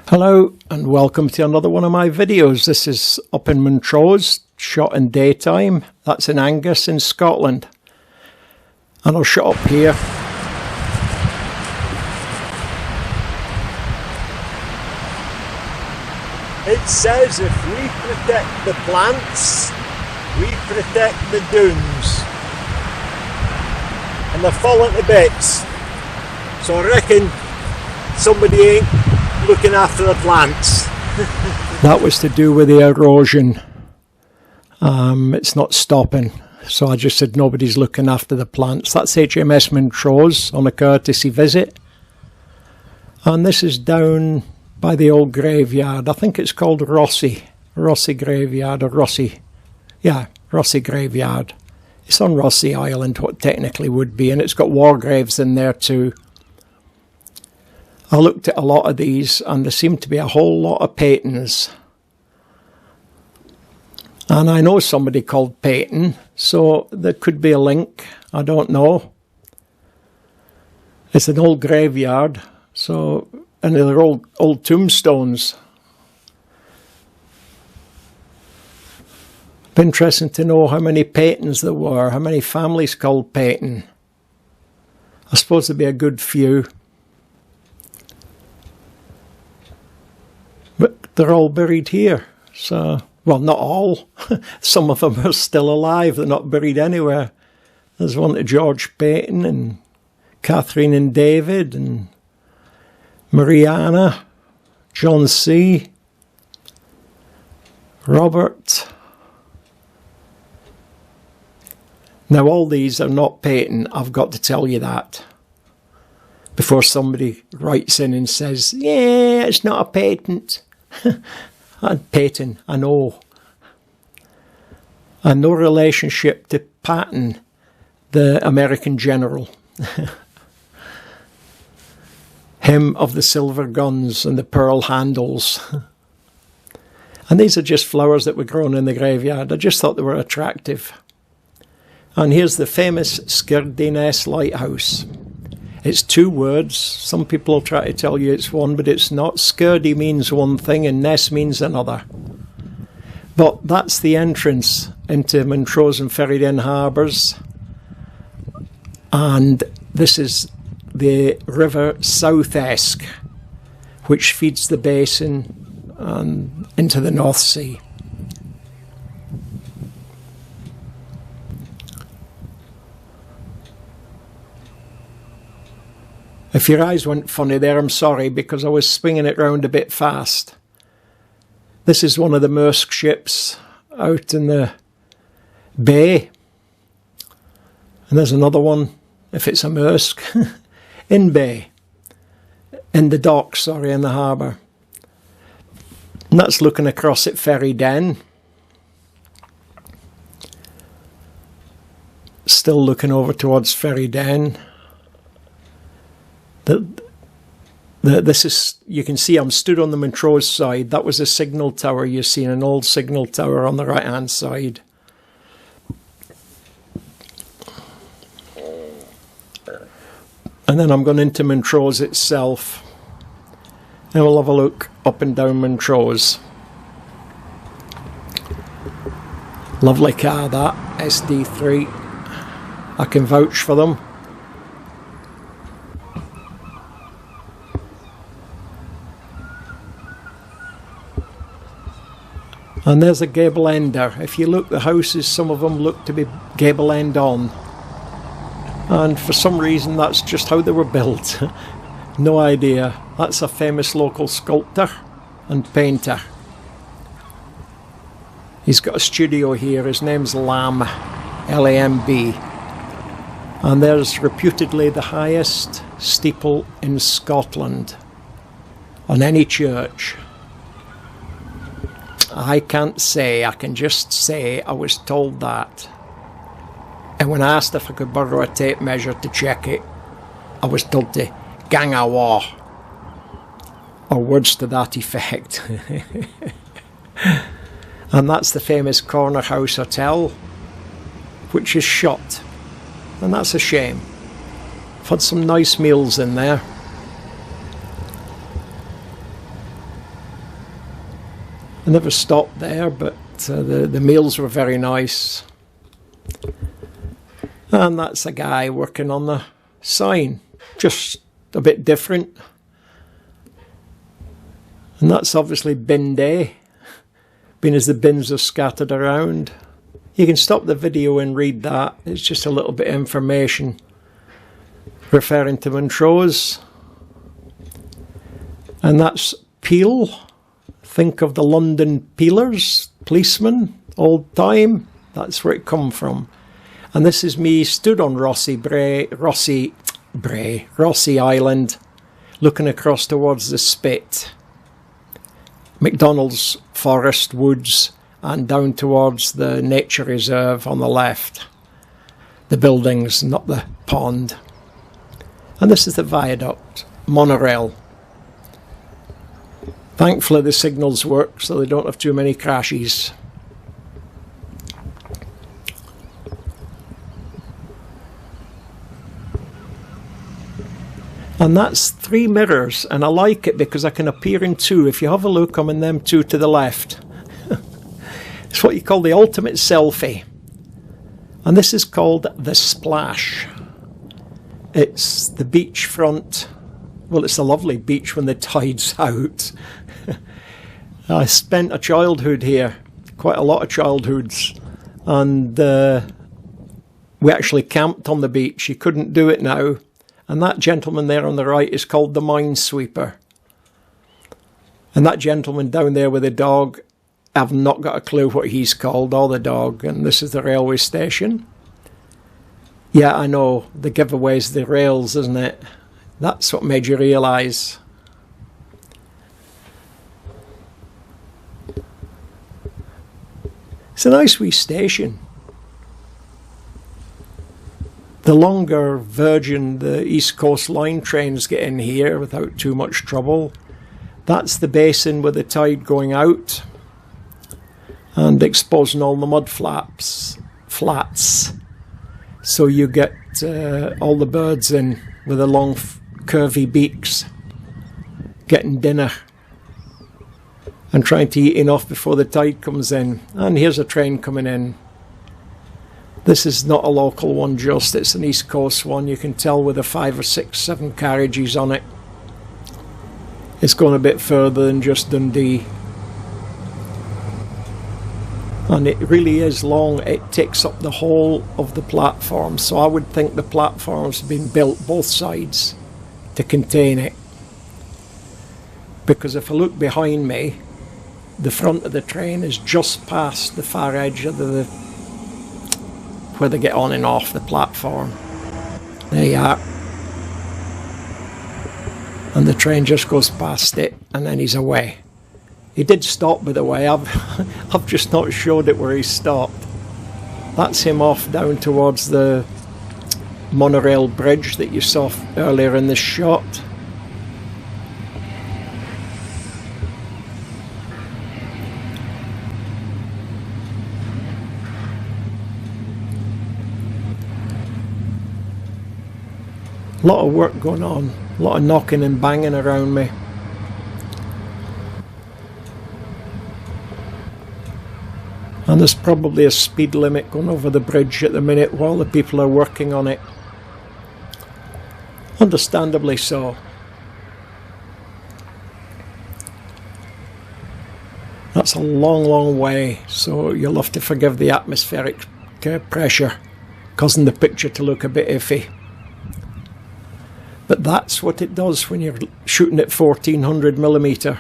Hello and welcome to another one of my videos. This is up in Montrose, shot in daytime. That's in Angus in Scotland. And I'll shut up here. It says if we protect the plants, we protect the dunes. And they're falling to bits. So I reckon somebody ain't looking after the plants. That was to do with the erosion. It's not stopping. So I just said nobody's looking after the plants. That's HMS Montrose on a courtesy visit. And this is down by the old graveyard. I think it's called Rosi Graveyard or Rosi. Yeah, Rosi Graveyard. It's on Rosi Island, what technically would be, and it's got war graves in there too. I looked at a lot of these and there seemed to be a whole lot of Peytons. And I know somebody called Peyton, so there could be a link. I don't know. It's an old graveyard, so, and they're old tombstones. Be interesting to know how many Peytons there were, how many families called Peyton. I suppose there'd be a good few. But they're all buried here, so, well, not all. Some of them are still alive, they're not buried anywhere. There's one to George Peyton and Catherine and David and Mariana, John C., Robert. Now all these are not Peyton, I've got to tell you that. Before somebody writes in and says, yeah, it's not a patent. Peyton, I know. And no relationship to Patton, the American general. Him of the silver guns and the pearl handles. And these are just flowers that were grown in the graveyard. I just thought they were attractive. And here's the famous Skirdy Lighthouse. It's two words. Some people will try to tell you it's one, but it's not. Skirdy means one thing and Ness means another. But that's the entrance into Montrose and Ferryden harbours. And this is the river South Esk, which feeds the basin and into the North Sea. If your eyes went funny there, I'm sorry, because I was swinging it round a bit fast. This is one of the Maersk ships out in the bay. And there's another one, if it's a Maersk, in bay. In the dock, sorry, in the harbour. And that's looking across at Ferryden. Still looking over towards Ferryden. This is, you can see I'm stood on the Montrose side. That was a signal tower. You've seen an old signal tower on the right hand side. And then I'm going into Montrose itself. And we'll have a look up and down Montrose. Lovely car that, SD3. I can vouch for them. And there's a gable ender. If you look, the houses, some of them look to be gable end on. And for some reason, that's just how they were built. No idea. That's a famous local sculptor and painter. He's got a studio here. His name's Lamb, L-A-M-B. And there's reputedly the highest steeple in Scotland on any church. I can't say, I can just say I was told that. And when I asked if I could borrow a tape measure to check it, I was told to gang awa, or words to that effect. And that's the famous Corner House Hotel, which is shut. And that's a shame. I've had some nice meals in there. I never stopped there, but the meals were very nice. And that's a guy working on the sign, just a bit different. And that's obviously bin day, being as the bins are scattered around. You can stop the video and read that. It's just a little bit of information referring to Montrose. And that's Peel. Think of the London peelers, policemen, old time. That's where it come from. And this is me stood on Rosi Island, looking across towards the Spit, McDonald's Forest Woods, and down towards the nature reserve on the left. The buildings, not the pond. And this is the viaduct, monorail. Thankfully the signals work so they don't have too many crashes. And that's 3 mirrors, and I like it because I can appear in 2. If you have a look, I'm in them 2 to the left. It's what you call the ultimate selfie. And this is called the Splash. It's the beachfront. Well, it's a lovely beach when the tide's out. I spent a childhood here, quite a lot of childhoods, and we actually camped on the beach. You couldn't do it now. And that gentleman there on the right is called the minesweeper. And that gentleman down there with the dog, I've not got a clue what he's called, or the dog. And this is the railway station. Yeah, I know, the giveaway's the rails, isn't it? That's what made you realise. It's a nice wee station. The longer Virgin, the East Coast Line trains get in here without too much trouble. That's the basin with the tide going out and exposing all the mud flats. So you get all the birds in with the long curvy beaks getting dinner and trying to eat enough before the tide comes in. And here's a train coming in. This is not a local one just, it's an East Coast one. You can tell with the 5 or 6, 7 carriages on it. It's going a bit further than just Dundee. And it really is long. It takes up the whole of the platform. So I would think the platform's been built both sides to contain it. Because if I look behind me, the front of the train is just past the far edge of where they get on and off the platform. There you are. And the train just goes past it and then he's away. He did stop, by the way. I've just not showed it where he stopped. That's him off down towards the monorail bridge that you saw earlier in this shot. A lot of work going on, a lot of knocking and banging around me. And there's probably a speed limit going over the bridge at the minute while the people are working on it. Understandably so. That's a long, long way, so you'll have to forgive the atmospheric pressure, causing the picture to look a bit iffy. But that's what it does when you're shooting at 1400mm.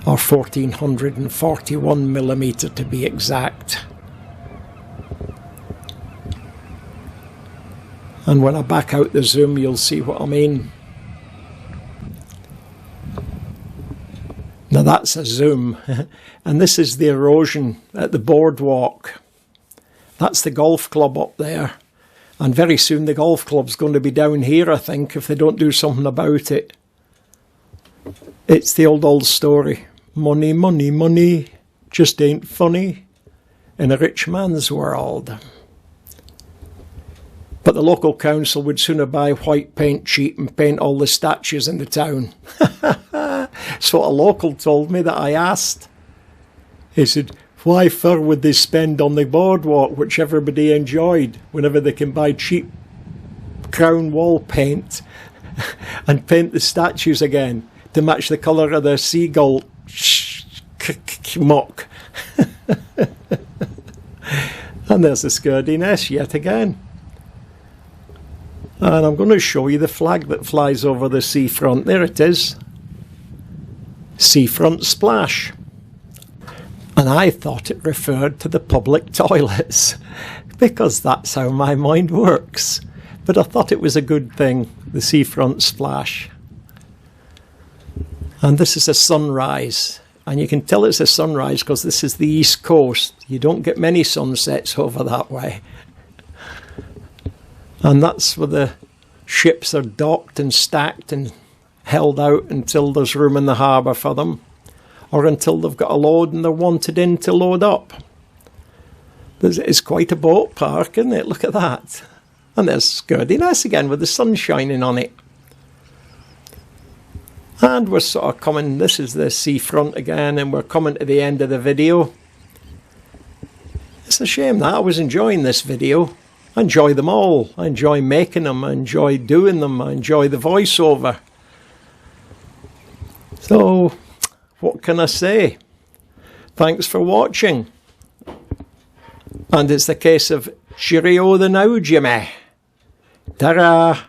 Or 1441mm to be exact. And when I back out the zoom, you'll see what I mean. Now that's a zoom. And this is the erosion at the boardwalk. That's the golf club up there. And very soon the golf club's going to be down here, I think, if they don't do something about it. It's the old story. Money, money, money, just ain't funny in a rich man's world. But the local council would sooner buy white paint cheap and paint all the statues in the town. So a local told me that I asked. He said, why fur would they spend on the boardwalk, which everybody enjoyed, whenever they can buy cheap crown wall paint and paint the statues again to match the colour of the seagull mock. And there's the Skirdy nest yet again. And I'm going to show you the flag that flies over the seafront. There it is. Seafront splash. And I thought it referred to the public toilets, because that's how my mind works. But I thought it was a good thing, the seafront splash. And this is a sunrise. And you can tell it's a sunrise because this is the east coast. You don't get many sunsets over that way. And that's where the ships are docked and stacked and held out until there's room in the harbour for them, or until they've got a load and they're wanted in to load up. It's quite a boat park, isn't it? Look at that. And there's Skirdy Ness again with the sun shining on it. And we're sort of coming, this is the seafront again, and we're coming to the end of the video. It's a shame that I was enjoying this video. I enjoy them all. I enjoy making them. I enjoy doing them. I enjoy the voiceover. So, what can I say? Thanks for watching. And it's the case of cheerio the now, Jimmy. Ta-ra!